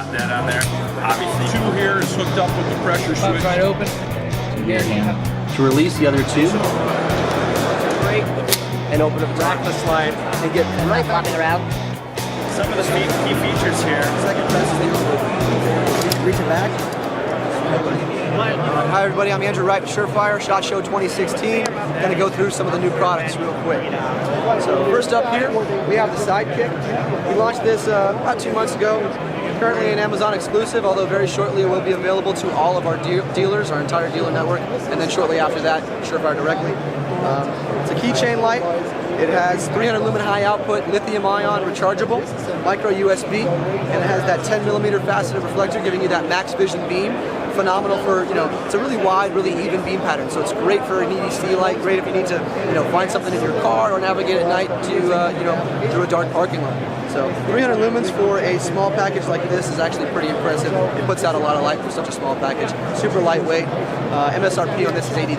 got that on there. Obviously, 2 here is hooked up with the pressure switch. Right open. Here you have. To release the other 2. Break and open up the rack slide and get right back around. Some of the key features here. Second press is the reach it back. Hi everybody, I'm Andrew Wright with SureFire, SHOT Show 2016. I'm going to go through some of the new products real quick. So first up here, we have the SideKick. We launched this about 2 months ago. Currently an Amazon exclusive, although very shortly it will be available to all of our dealers, our entire dealer network, and then shortly after that, SureFire directly. It's a keychain light. It has 300 lumen high output, lithium ion rechargeable, micro USB, and it has that 10mm faceted reflector giving you that max vision beam. Phenomenal for, it's a really wide, really even beam pattern, so it's great for an EDC light, great if you need to, find something in your car or navigate at night to, through a dark parking lot. So 300 lumens for a small package like this is actually pretty impressive. It puts out a lot of light for such a small package. Super lightweight. MSRP on this is $80.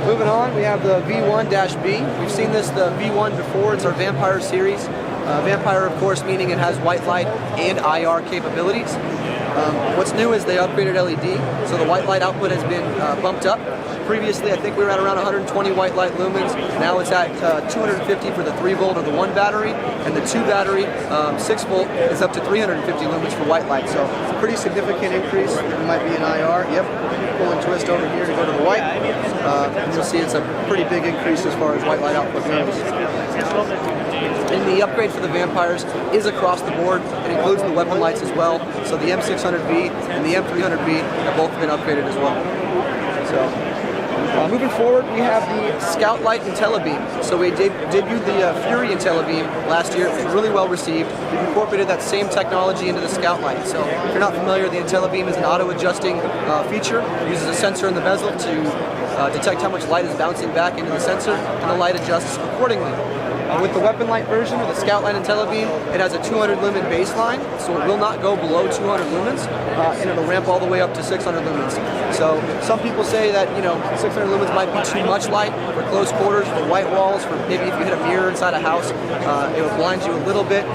Moving on, we have the V1-B. We've seen this, the V1 before. It's our Vampire series. Vampire, of course, meaning it has white light and IR capabilities. What's new is they upgraded LED, so the white light output has been bumped up. Previously, I think we were at around 120 white light lumens. Now it's at 250 for the 3-volt or the 1 battery, and the 2 battery, 6-volt, is up to 350 lumens for white light. So it's a pretty significant increase. It might be an IR. Yep. Pull and twist over here to go to the white. And you'll see it's a pretty big increase as far as white light output goes. And the upgrade for the Vampires is across the board. It includes the weapon lights as well. So the M600B and the M300B have both been upgraded as well. So moving forward, we have the Scout Light Intellibeam. So we debuted the Fury Intellibeam last year. It was really well received. We've incorporated that same technology into the Scout Light. So if you're not familiar, the Intellibeam is an auto-adjusting feature. It uses a sensor in the bezel to detect how much light is bouncing back into the sensor, and the light adjusts accordingly. With the weapon light version, or the Scout Light Intellibeam, it has a 200 lumen baseline, so it will not go below 200 lumens, and it'll ramp all the way up to 600 lumens. So some people say that 600 lumens might be too much light for close quarters, for white walls, for maybe if you hit a mirror inside a house, it will blind you a little bit.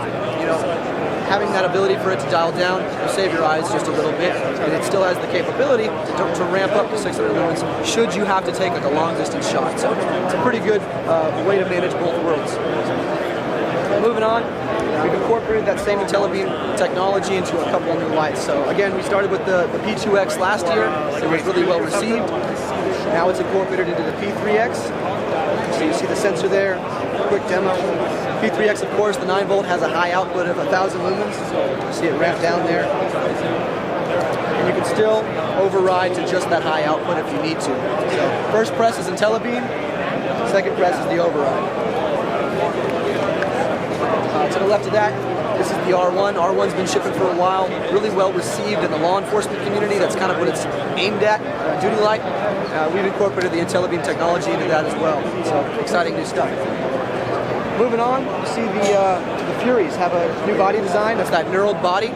Having that ability for it to dial down will save your eyes just a little bit, and it still has the capability to ramp up to 600 lumens should you have to take like a long distance shot. So it's a pretty good way to manage both worlds. Moving on, we've incorporated that same Intellibeam technology into a couple of new lights. So again, we started with the P2X last year. It was really well received. Now it's incorporated into the P3X. So you see the sensor there, quick demo. P3X, of course, the 9-volt has a high output of 1,000 lumens. You see it ramp down there. And you can still override to just that high output if you need to. So first press is Intellibeam, second press is the override. To the left of that, this is the R1. R1's been shipping for a while, really well received in the law enforcement community. That's kind of what it's aimed at, duty light. We've incorporated the Intellibeam technology into that as well. So exciting new stuff. Moving on, you see the Furies have a new body design. That's that knurled body.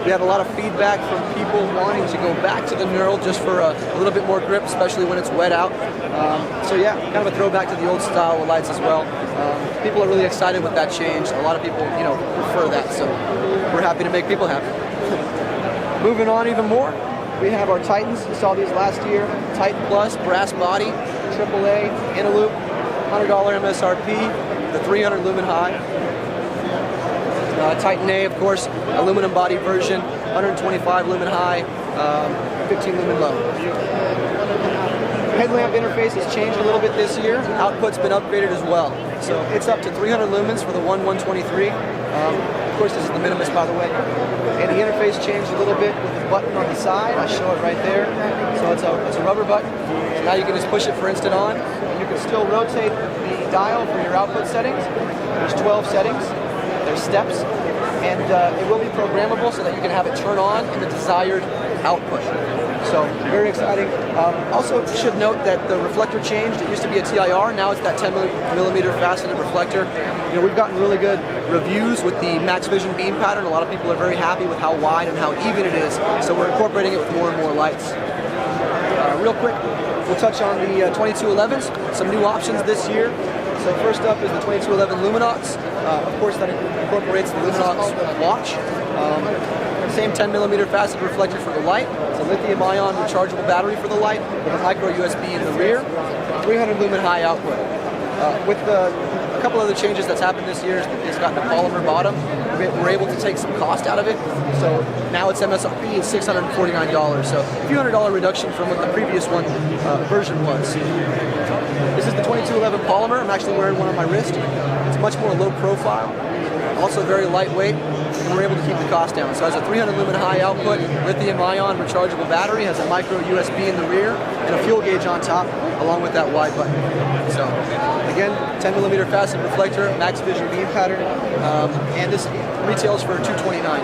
We have a lot of feedback from people wanting to go back to the knurl just for a little bit more grip, especially when it's wet out. So yeah, kind of a throwback to the old style with lights as well. People are really excited with that change. A lot of people, prefer that, so we're happy to make people happy. Moving on even more, we have our Titans. You saw these last year. Titan Plus, brass body, AAA, in a loop, $100 MSRP. The 300 lumen high. Titan A, of course, aluminum body version, 125 lumen high, 15 lumen low. Headlamp interface has changed a little bit this year. Output's been upgraded as well. So it's up to 300 lumens for the 123. Of course, this is the minimus, by the way. And the interface changed a little bit with the button on the side. I show it right there. So it's a rubber button. So now you can just push it for instant on. And you can still rotate the dial for your output settings. There's 12 settings. There's steps. And it will be programmable so that you can have it turn on in the desired output. So very exciting. Also should note that the reflector changed. It used to be a TIR. Now it's that 10mm faceted reflector. We've gotten really good reviews with the max vision beam pattern. A lot of people are very happy with how wide and how even it is. So we're incorporating it with more and more lights. Real quick, we'll touch on the 2211s. Some new options this year. So first up is the 2211 Luminox. Of course, that incorporates the Luminox watch. Same 10mm facet reflector for the light. It's a lithium-ion rechargeable battery for the light with a micro USB in the rear. 300 lumen high output. With a couple other changes that's happened this year, it's gotten a polymer bottom. We're able to take some cost out of it. So now its MSRP is $649. So a few $100 reduction from what the previous version was. This is the 2211 polymer. I'm actually wearing one on my wrist. It's much more low profile, also very lightweight, and we're able to keep the cost down. So it has a 300 lumen high output, lithium-ion rechargeable battery, has a micro USB in the rear, and a fuel gauge on top, along with that Y button. So again, 10mm facet reflector, max vision beam pattern, and this retails for $229.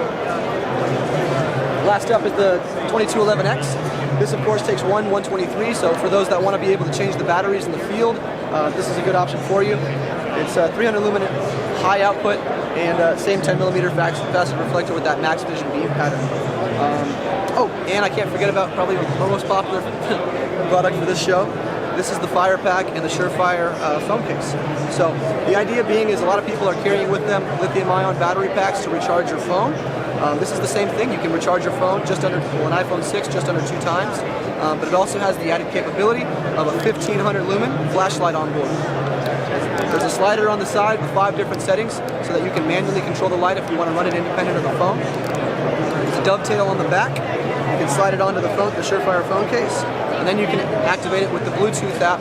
Last up is the 2211X. This, of course, takes 123, so for those that want to be able to change the batteries in the field, this is a good option for you. It's a 300 lumen high output and same 10mm facet reflector with that max vision beam pattern. Oh, and I can't forget about probably the most popular product for this show. This is the FirePak and the SureFire phone case. So the idea being is a lot of people are carrying with them lithium-ion battery packs to recharge your phone. This is the same thing. You can recharge your phone just under, well, an iPhone 6 just under 2 times, but it also has the added capability of a 1500 lumen flashlight on board. There's a slider on the side with 5 different settings so that you can manually control the light if you want to run it independent of the phone. There's a dovetail on the back. You can slide it onto the SureFire phone case, and then you can activate it with the Bluetooth app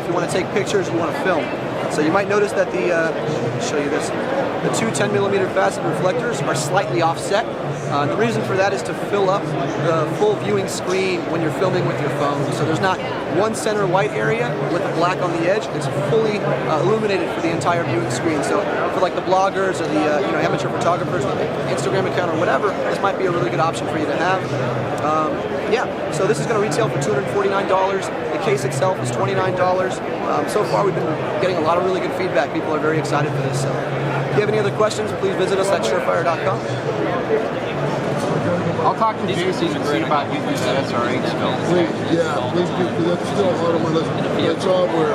if you want to take pictures or you want to film. So you might notice that I'll show you this. The two 10mm facet reflectors are slightly offset. The reason for that is to fill up the full viewing screen when you're filming with your phone. So there's not one center white area with the black on the edge. It's fully illuminated for the entire viewing screen. So for like the bloggers or the amateur photographers with an Instagram account or whatever, this might be a really good option for you to have. Yeah, so this is going to retail for $249. The case itself is $29. So far we've been getting a lot of really good feedback. People are very excited for this. So if you have any other questions, please visit us at SureFire.com. I'll talk to Jason and see about using that SRH still. Please do, because that's still hard on my list. That's all where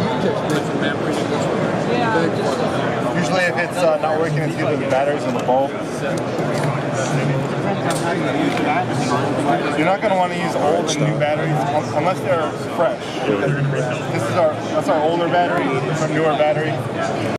e-text memory. Usually if it's not working, it's either the batteries in the bulb. You're not going to want to use old and new batteries unless they're fresh. That's our older battery, our newer battery.